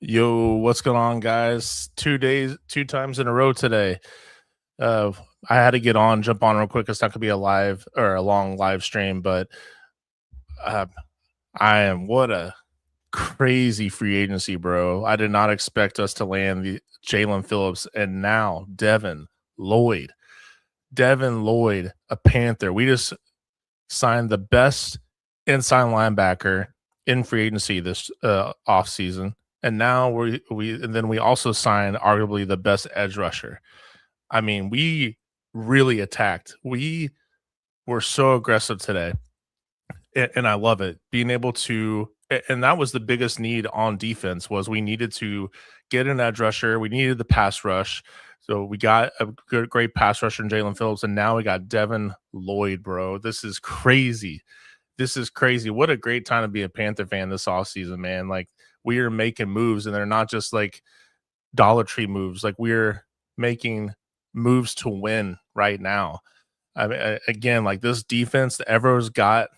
Yo, what's going on, guys? 2 times in a row today. Uh, I had to jump on real quick. It's not gonna be a live or a long live stream, but uh, what a crazy free agency, bro. I did not expect us to land the Jalen Phillips and now Devin Lloyd. Devin Lloyd, a Panther. We just signed the best inside linebacker in free agency this offseason. And now we also signed arguably the best edge rusher. I mean, we really attacked. We were so aggressive today, and I love it. Being able to, and that was the biggest need on defense was we needed to get an edge rusher. We needed the pass rush. So we got a great pass rusher in Jalen Phillips, and now we got Devin Lloyd, bro. This is crazy. This is crazy. What a great time to be a Panther fan this offseason, man. Like, we are making moves, and they're not just like Dollar Tree moves. Like, we're making moves to win right now. I mean, again, like this defense, the Evero's got,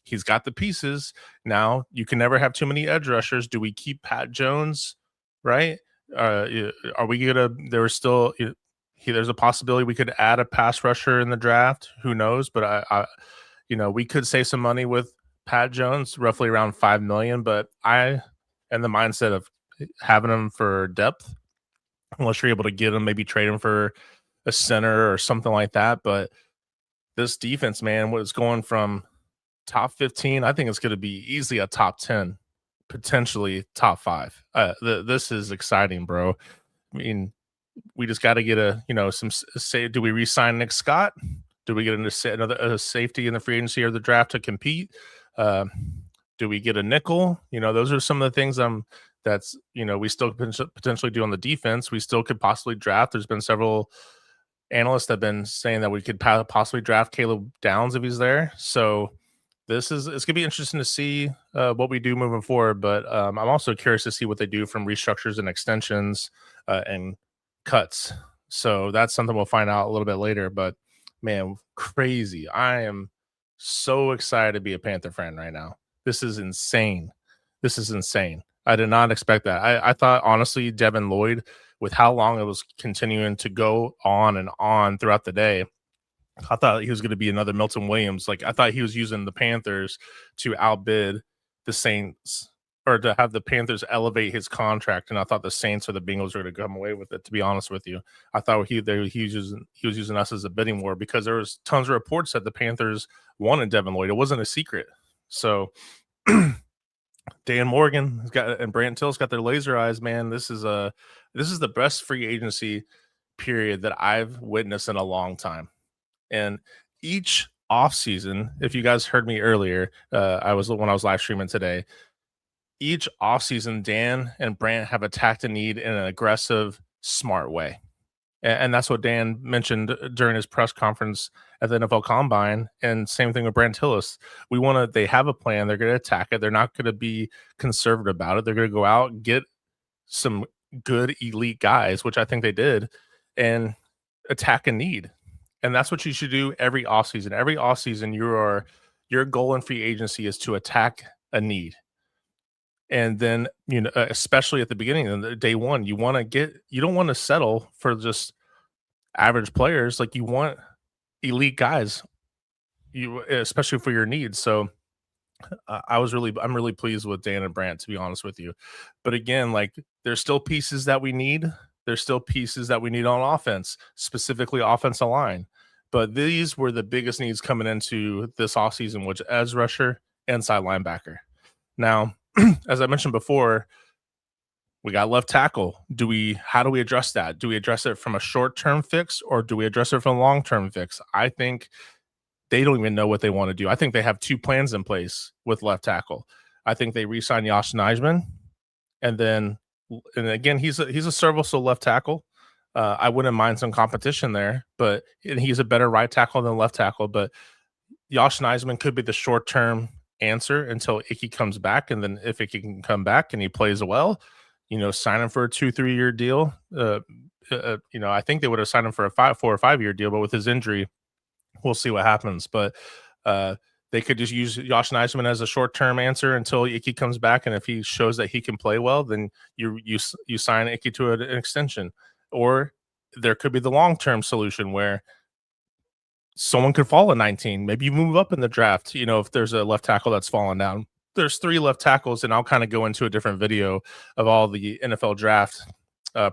he's got the pieces. Now, you can never have too many edge rushers. Do we keep Pat Jones, right? Are we gonna? There's a possibility we could add a pass rusher in the draft. Who knows? But we could save some money with Pat Jones, roughly around 5 million. But I am the mindset of having him for depth, unless you're able to get him, maybe trade him for a center or something like that. But this defense, man, was going from top 15. I think it's going to be easily a top 10, potentially top 5. This is exciting, bro. I mean, we just got to get do we re-sign Nick Scott? Do we get another safety in the free agency or the draft to compete? Do we get a nickel? Those are some of the things we still potentially do on the defense. We still could possibly draft. There's been several analysts that have been saying that we could possibly draft Caleb Downs if he's there. So it's going to be interesting to see what we do moving forward. But I'm also curious to see what they do from restructures and extensions and cuts. So that's something we'll find out a little bit later. But man, crazy. I am so excited to be a Panther fan right now. This is insane. I did not expect that. I thought, honestly, Devin Lloyd, with how long it was continuing to go on and on throughout the day, I thought he was going to be another Milton Williams. Like, I thought he was using the Panthers to outbid the Saints, or to have the Panthers elevate his contract. And I thought the Saints or the Bengals were going to come away with it, to be honest with you. I thought he was using us as a bidding war, because there was tons of reports that the Panthers wanted Devin Lloyd. It wasn't a secret. So Dan Morgan and Brant Till's got their laser eyes, man. This is the best free agency period that I've witnessed in a long time. And each offseason, if you guys heard me earlier, when I was live streaming today, each offseason, Dan and Brant have attacked a need in an aggressive, smart way. And that's what Dan mentioned during his press conference at the NFL Combine. And same thing with Brant Hillis. They have a plan. They're going to attack it. They're not going to be conservative about it. They're going to go out and get some good elite guys, which I think they did, and attack a need. And that's what you should do every offseason. Every offseason, your goal in free agency is to attack a need. And then, especially at the beginning of the day one, you don't want to settle for just average players. Like, you want elite guys, especially for your needs. So I'm really pleased with Dan and Brant, to be honest with you. But again, like, there's still pieces that we need. There's still pieces that we need on offense, specifically offensive line. But these were the biggest needs coming into this offseason, which edge rusher, inside linebacker. Now, as I mentioned before, we got left tackle. How do we address that? Do we address it from a short-term fix, or do we address it from a long-term fix? I think they don't even know what they want to do. I think they have 2 plans in place with left tackle. I think they re-sign Josh Nijman, and again, he's a serviceable left tackle. I wouldn't mind some competition there, and he's a better right tackle than left tackle. But Josh Nijman could be the short-term answer until Icky comes back, and then if Icky can come back and he plays well, sign him for a 2-3 year deal. I think they would have signed him for a 4 or 5 year deal, but with his injury, we'll see what happens. But They could just use Josh Neisman as a short-term answer until Icky comes back, and if he shows that he can play well, then you sign Icky to an extension. Or there could be the long-term solution where someone could fall at 19. Maybe you move up in the draft. If there's a left tackle that's fallen down, there's 3 left tackles, and I'll kind of go into a different video of all the NFL draft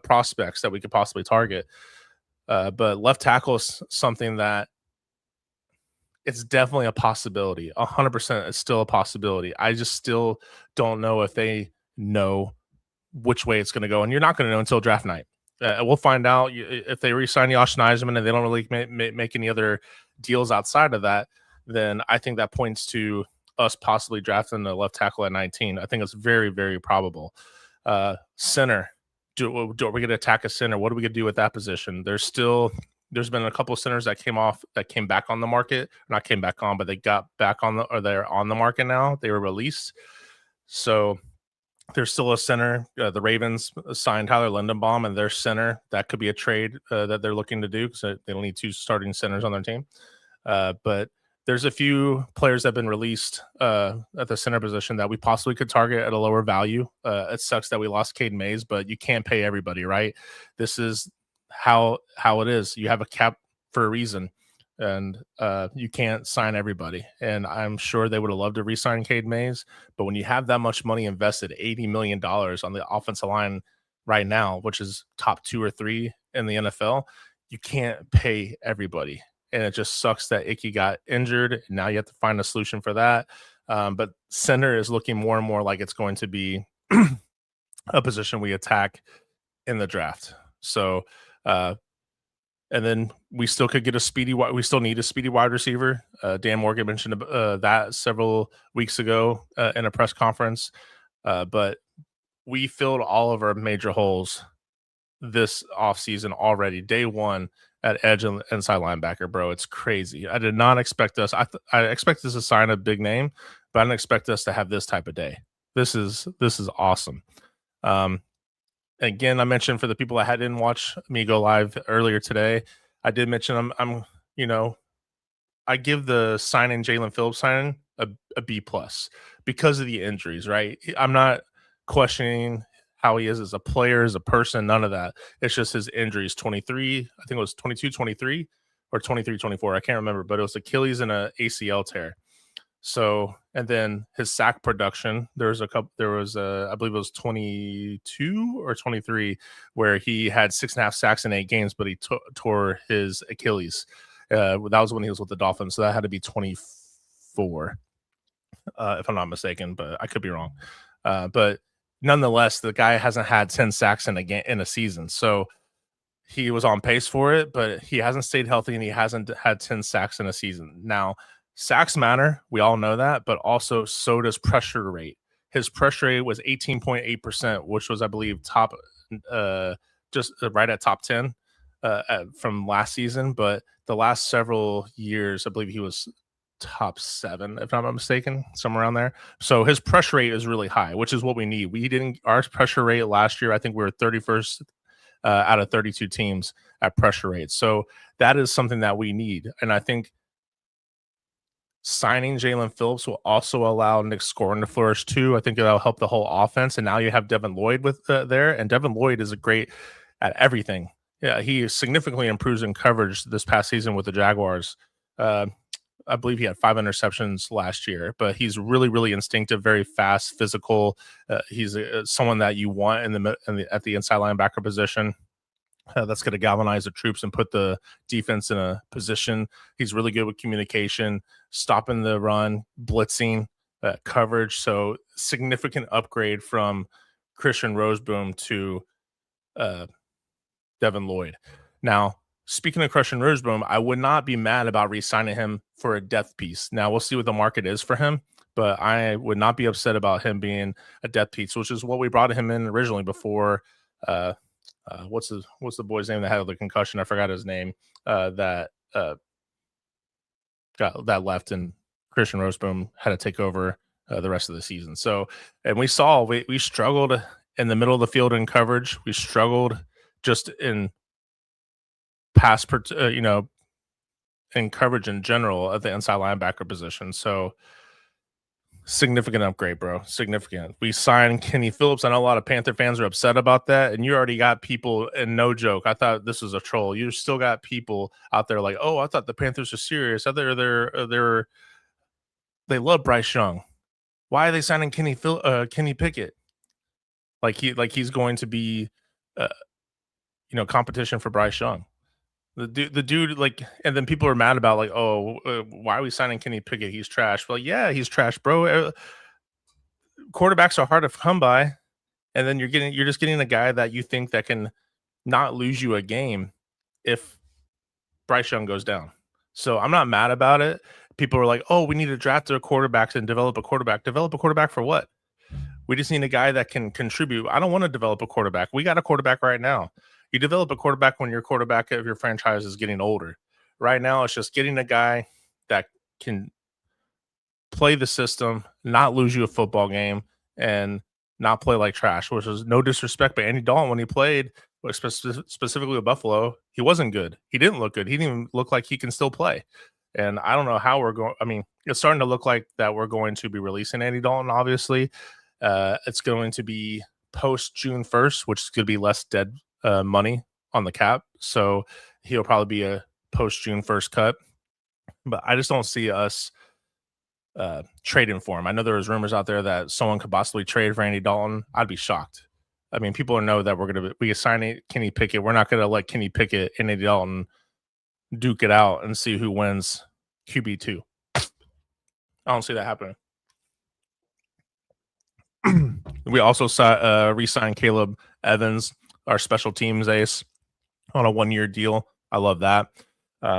prospects that we could possibly target. But left tackle is something that it's definitely a possibility. 100%, it's still a possibility. I just still don't know if they know which way it's going to go, and you're not going to know until draft night. We'll find out if they re-sign Josh Neisman and they don't really make any other deals outside of that. Then I think that points to us possibly drafting the left tackle at 19. I think it's very, very probable. Center. Are we going to attack a center? What are we going to do with that position? There's been a couple of centers that came back on the market. Not came back on, but they got back they're on the market now. They were released. So there's still a center. The Ravens signed Tyler Lindenbaum, and their center. That could be a trade that they're looking to do because they don't need 2 starting centers on their team. But there's a few players that have been released at the center position that we possibly could target at a lower value. It sucks that we lost Caden Mays, but you can't pay everybody, right? This is how it is. You have a cap for a reason, and you can't sign everybody. And I'm sure they would have loved to re-sign Caden Mays, but when you have that much money invested, $80 million on the offensive line right now, which is top 2 or 3 in the NFL, you can't pay everybody. And it just sucks that Icky got injured. Now you have to find a solution for that. But center is looking more and more like it's going to be a position we attack in the draft. So, and then we still could get we still need a speedy wide receiver. Dan Morgan mentioned that several weeks ago in a press conference. But we filled all of our major holes this offseason already. Day one at edge and inside linebacker, bro. It's crazy. I did not expect us. I expected us to sign a big name, but I didn't expect us to have this type of day. This is awesome. Again, I mentioned for the people that didn't watch me go live earlier today, I did mention I give the signing Jalen Phillips signing a B plus because of the injuries, right? I'm not questioning how he is as a player, as a person, none of that. It's just his injuries. 23, I think it was 22-23 or 23-24. I can't remember, but it was Achilles and a ACL tear. So, and then his sack production, I believe it was 22 or 23, where he had 6.5 sacks in 8 games, but he tore his Achilles. That was when he was with the Dolphins. So that had to be 24, if I'm not mistaken, but I could be wrong. But nonetheless, the guy hasn't had 10 sacks in a season. So he was on pace for it, but he hasn't stayed healthy and he hasn't had 10 sacks in a season. Now, sacks matter. We all know that, but also so does pressure rate. His pressure rate was 18.8%, which was, I believe, top, just right at top 10 from last season. But the last several years, I believe he was top 7, if I'm not mistaken, somewhere around there. So his pressure rate is really high, which is what we need. Our pressure rate last year, I think we were 31st out of 32 teams at pressure rate. So that is something that we need. And I think signing Jalen Phillips will also allow Nick Scoring to flourish too. I think that'll help the whole offense. And now you have Devin Lloyd with there, and Devin Lloyd is great at everything. Yeah, he significantly improves in coverage this past season with the Jaguars. I believe he had 5 interceptions last year, but he's really, really instinctive, very fast, physical. He's someone that you want at the inside linebacker position. That's going to galvanize the troops and put the defense in a position. He's really good with communication, stopping the run, blitzing, coverage. So significant upgrade from Christian Roseboom to Devin Lloyd. Now, speaking of Christian Roseboom, I would not be mad about re-signing him for a depth piece. Now, we'll see what the market is for him, but I would not be upset about him being a depth piece, which is what we brought him in originally before what's the boy's name that had the concussion? I forgot his name. That left, and Christian Roseboom had to take over the rest of the season. So, and we saw we struggled in the middle of the field in coverage. We struggled just in pass, in coverage in general at the inside linebacker position. So significant upgrade, bro. Significant. We signed Kenny Phillips. I know a lot of Panther fans are upset about that, and you already got people. And no joke, I thought this was a troll. You still got people out there like, oh, I thought the Panthers are serious. I thought they love Bryce Young. Why are they signing Kenny Pickett? Like he's going to be, competition for Bryce Young. The dude, like, and then people are mad about like, oh, why are we signing Kenny Pickett? He's trash. Well, yeah, he's trash, bro. Quarterbacks are hard to come by, and then you're just getting a guy that you think that can not lose you a game if Bryce Young goes down. So I'm not mad about it. People are like, oh, we need to draft their quarterbacks and develop a quarterback. Develop a quarterback for what? We just need a guy that can contribute. I don't want to develop a quarterback. We got a quarterback right now. You develop a quarterback when your quarterback of your franchise is getting older. Right now, it's just getting a guy that can play the system, not lose you a football game, and not play like trash, which is no disrespect. But Andy Dalton, when he played, specifically with Buffalo, he wasn't good. He didn't look good. He didn't even look like he can still play. And I don't know how we're going. I mean, it's starting to look like that we're going to be releasing Andy Dalton, obviously. It's going to be post June 1st, which is going to be less dead money on the cap. So he'll probably be a post June 1st cut. But I just don't see us trading for him. I know there was rumors out there that someone could possibly trade for Andy Dalton. I'd be shocked. I mean, people know that we can sign Kenny Pickett. We're not going to let Kenny Pickett and Andy Dalton duke it out and see who wins QB2. I don't see that happening. We also re-signed Caleb Evans, our special teams ace, on a 1-year deal. I love that.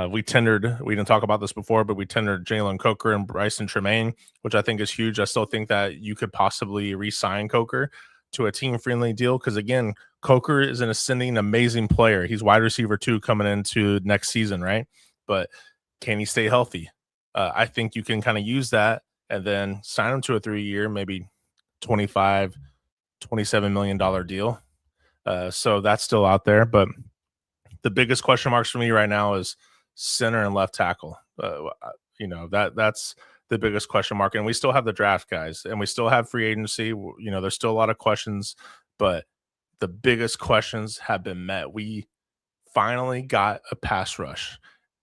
We didn't talk about this before, but we tendered Jalen Coker and Bryson Tremaine, which I think is huge. I still think that you could possibly re-sign Coker to a team-friendly deal because, again, Coker is an ascending, amazing player. He's wide receiver 2 coming into next season, right? But can he stay healthy? I think you can kind of use that and then sign him to a 3-year, maybe $27 million deal. So that's still out there. But the biggest question marks for me right now is center and left tackle. That's the biggest question mark. And we still have the draft guys and we still have free agency. There's still a lot of questions, but the biggest questions have been met. We finally got a pass rush.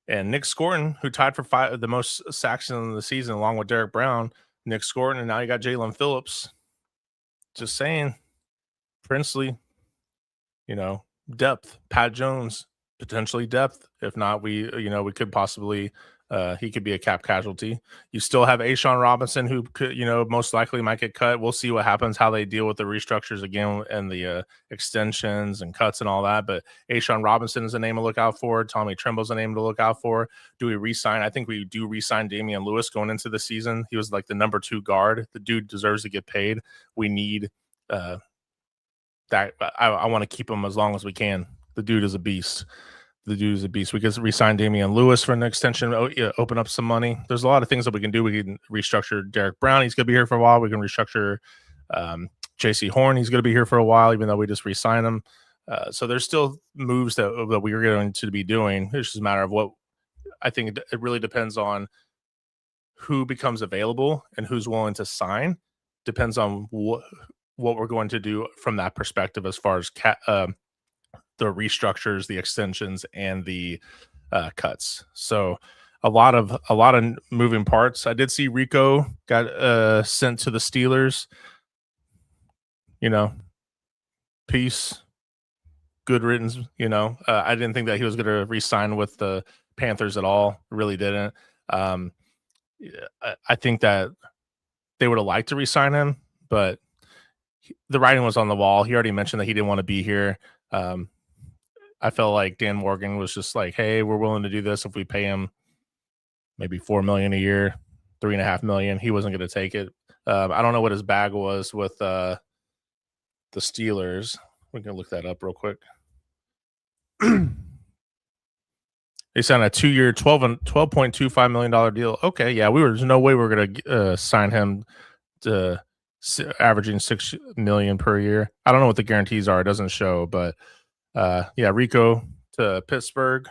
And Nick Scorton, who tied for the most sacks in the season, along with Derek Brown, Nick Scorton, and now you got Jalen Phillips. Just saying, Princely, depth. Pat Jones, potentially depth. If not, we could possibly he could be a cap casualty. You still have A'Shawn Robinson, who could, most likely might get cut. We'll see what happens, how they deal with the restructures again and the extensions and cuts and all that. But A'Shawn Robinson is a name to look out for. Tommy Tremble's a name to look out for. Do we re-sign? I think we do re-sign Damian Lewis going into the season. He was like the number 2 guard. The dude deserves to get paid. We need that. I want to keep him as long as we can. The dude is a beast. We could re-sign Damian Lewis for an extension, open up some money. There's a lot of things that we can do. We can restructure Derek Brown. He's going to be here for a while. We can restructure J.C. Horn. He's going to be here for a while, even though we just re-signed him. So there's still moves that we are going to be doing. It's just a matter of what I think it really depends on who becomes available and who's willing to sign. Depends on what we're going to do from that perspective as far as the restructures, the extensions, and the cuts. So a lot of moving parts. I did see Rico got sent to the Steelers. Peace, good riddance. I didn't think that he was going to re-sign with the Panthers at all. Really didn't. I think that they would have liked to re-sign him, but the writing was on the wall. He already mentioned that he didn't want to be here. I felt like Dan Morgan was just like, hey, we're willing to do this if we pay him maybe $4 million a year, $3.5 million. He wasn't going to take it. I don't know what his bag was with the Steelers. We can look that up real quick. They signed a 2-year, $12.25 million deal. Okay, yeah, there's no way we're going to sign him to averaging $6 million per year. I don't know what the guarantees are. It doesn't show, but Rico to Pittsburgh.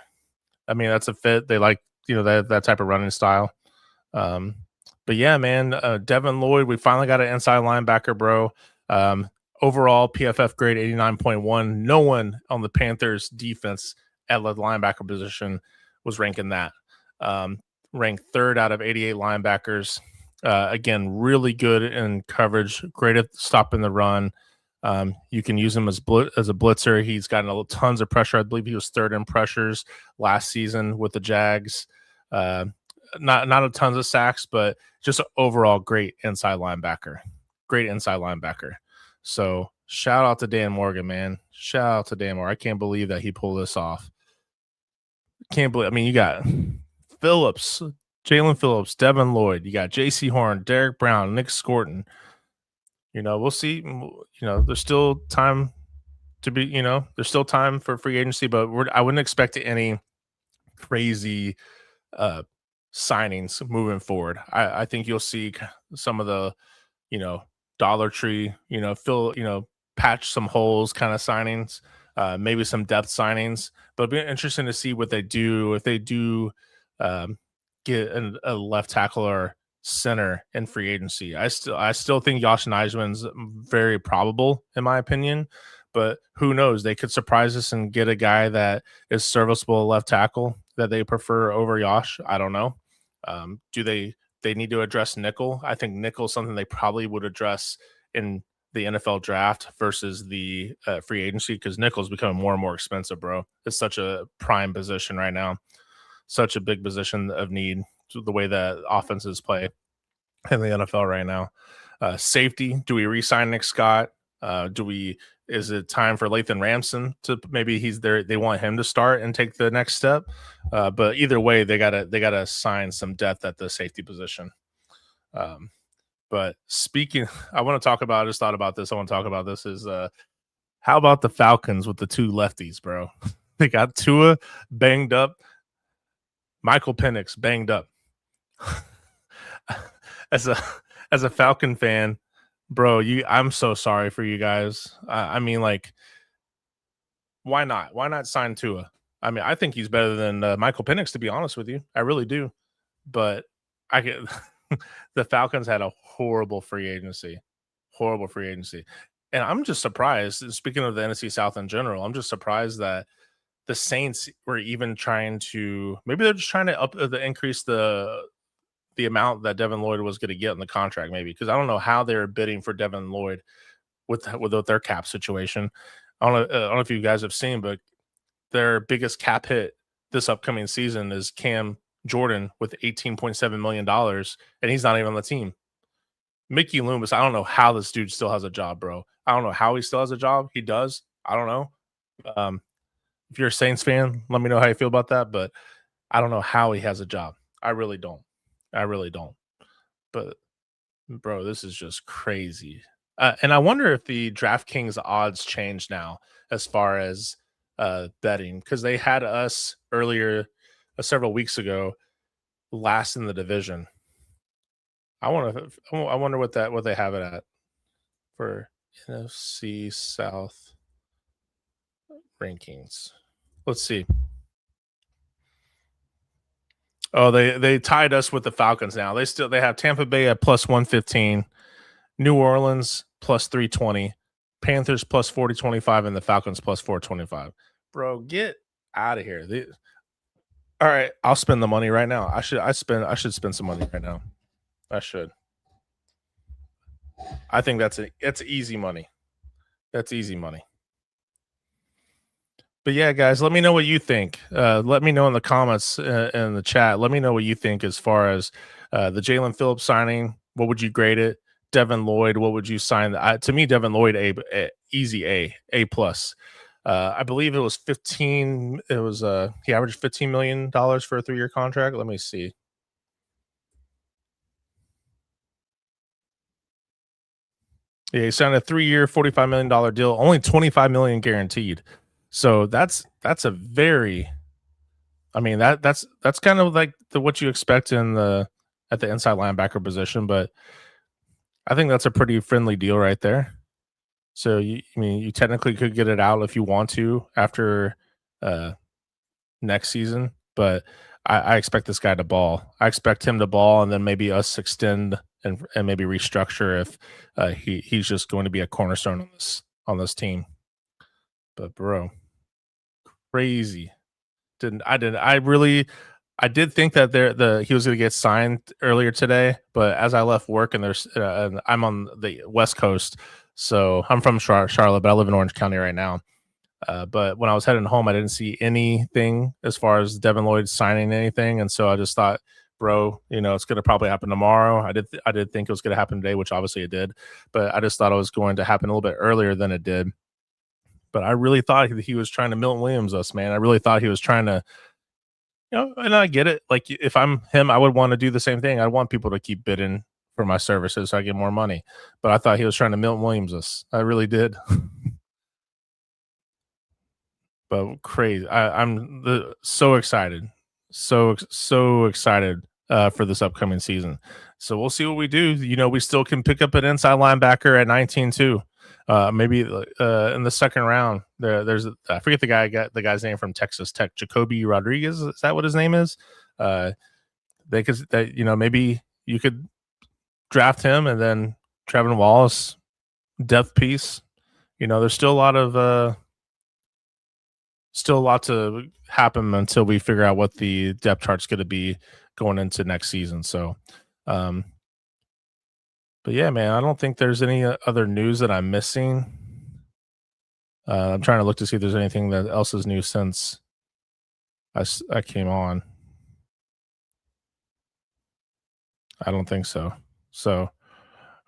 I mean, that's a fit. They like that type of running style. But yeah, man, Devin Lloyd, we finally got an inside linebacker, bro. Um, Overall PFF grade 89.1. No one on the Panthers defense at the linebacker position was ranking that. Um, Ranked third out of 88 linebackers. Again, really good in coverage, great at stopping the run. You can use him as a blitzer. He's gotten tons of pressure. I believe he was third in pressures last season with the Jags. Not a tons of sacks, but just an overall great inside linebacker. Great inside linebacker. So shout out to Dan Morgan, man. Shout out to Dan Morgan. I can't believe that he pulled this off. Can't believe. I mean, you got Phillips, Jalen Phillips, Devin Lloyd. You got J.C. Horn, Derek Brown, Nick Scorton. We'll see. There's still time to be. There's still time for free agency, but I wouldn't expect any crazy signings moving forward. I think you'll see some of the, Dollar Tree, patch some holes kind of signings, maybe some depth signings. But it'll be interesting to see what they do if they do get a left tackle or center in free agency. I still think Josh Nijman's very probable in my opinion, but who knows? They could surprise us and get a guy that is serviceable left tackle that they prefer over Josh. I don't know. Do they need to address nickel? I think nickel is something they probably would address in the NFL draft versus the free agency, because nickel is becoming more and more expensive, bro. It's such a prime position right now, such a big position of need, the way that offenses play in the NFL right now. Safety, do we re-sign Nick Scott? Is it time for Lathan Ramson to maybe he's there? They want him to start and take the next step. But either way, they gotta sign some depth at the safety position. But speaking, I want to talk about. I just thought about this. I want to talk about this. Is how about the Falcons with the two lefties, bro? They got Tua banged up, Michael Penix banged up. as a Falcon fan, bro, I'm so sorry for you guys. I mean, like, why not? Why not sign Tua? I mean, I think he's better than Michael Penix, to be honest with you. I really do. But I get the Falcons had a horrible free agency, and I'm just surprised. Speaking of the NFC South in general, I'm just surprised that the Saints were even trying to. Maybe they're just trying to increase the amount that Devin Lloyd was going to get in the contract, maybe, because I don't know how they're bidding for Devin Lloyd with their cap situation. I don't know if you guys have seen, but their biggest cap hit this upcoming season is Cam Jordan with $18.7 million, and he's not even on the team. Mickey Loomis, I don't know how this dude still has a job, bro. I don't know how he still has a job. He does. I don't know. If you're a Saints fan, let me know how you feel about that, but I don't know how he has a job. I really don't. But, bro, this is just crazy. And I wonder if the DraftKings odds change now as far as betting, because they had us earlier several weeks ago last in the division. I wonder what they have it at for NFC South rankings. Let's see. Oh, they tied us with the Falcons now. They have Tampa Bay at plus 115, New Orleans plus 320, Panthers plus 425, and the Falcons plus 425. Bro, get out of here. All right, I'll spend the money right now. I should spend some money right now. I should. I think it's easy money. That's easy money. But yeah, guys, let me know what you think. Let me know in the comments in the chat. Let me know what you think as far as the Jalen Phillips signing. What would you grade it? Devin Lloyd, what would you sign? To me, Devin Lloyd, easy A plus. I believe it was 15. It was he averaged $15 million for a 3-year contract. Let me see. Yeah, he signed a 3-year, $45 million deal. Only $25 million guaranteed. So that's a very, I mean, that's kind of like what you expect at the inside linebacker position, but I think that's a pretty friendly deal right there. So you technically could get it out if you want to after next season, but I expect this guy to ball. I expect him to ball, and then maybe us extend and maybe restructure if he's just going to be a cornerstone on this team. But bro, crazy. I did think that he was going to get signed earlier today, but as I left work and I'm on the West Coast, so I'm from Charlotte, but I live in Orange County right now. But when I was heading home, I didn't see anything as far as Devin Lloyd signing anything, and so I just thought, bro, it's going to probably happen tomorrow. I did think it was going to happen today, which obviously it did, but I just thought it was going to happen a little bit earlier than it did. But I really thought he was trying to Milton Williams us, man. I really thought he was trying to, and I get it. Like if I'm him, I would want to do the same thing. I want people to keep bidding for my services so I get more money. But I thought he was trying to Milton Williams us. I really did. But crazy. I'm so excited. So excited for this upcoming season. So we'll see what we do. We still can pick up an inside linebacker at 19 too. Maybe in the second round. There's I forget the guy's name from Texas Tech, Jacoby Rodriguez. Is that what his name is? Maybe you could draft him, and then Trevin Wallace, depth piece. There's still a lot to happen until we figure out what the depth chart's going to be going into next season. So, but yeah, man, I don't think there's any other news that I'm missing. I'm trying to look to see if there's anything that else is new since I came on. I don't think so. So,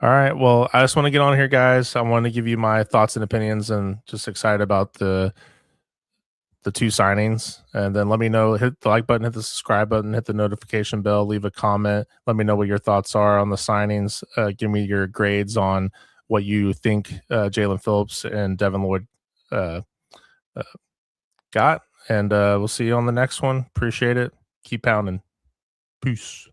all right. Well, I just want to get on here, guys. I want to give you my thoughts and opinions, and just excited about the two signings. And then let me know, hit the like button, hit the subscribe button, hit the notification bell, leave a comment. Let me know what your thoughts are on the signings. Give me your grades on what you think Jalen Phillips and Devin Lloyd got. And we'll see you on the next one. Appreciate it. Keep pounding. Peace.